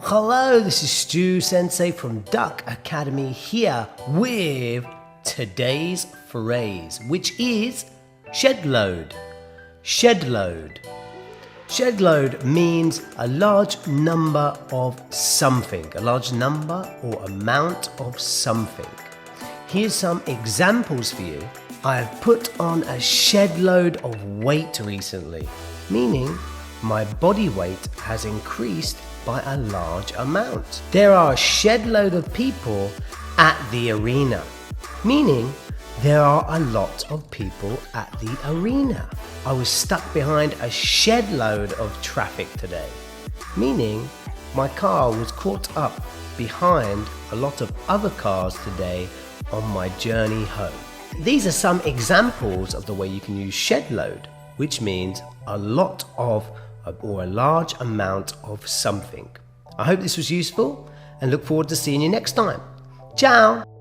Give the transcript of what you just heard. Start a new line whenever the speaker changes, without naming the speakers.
Hello, this is Stu Sensei from Duck Academy here with today's phrase, which is Shedload. Shedload. Shedload means a large number of something, a large number or amount of something. Here's some examples for you. I have put on a shed load of weight recently, meaning my body weight has increased by a large amount. There are a shed load of people at the arena, meaning there are a lot of people at the arena. I was stuck behind a shed load of traffic today, meaning my car was caught up behind a lot of other cars today on my journey home. These are some examples of the way you can use shed load, which means a lot of or a large amount of something. I hope this was useful and look forward to seeing you next time. Ciao!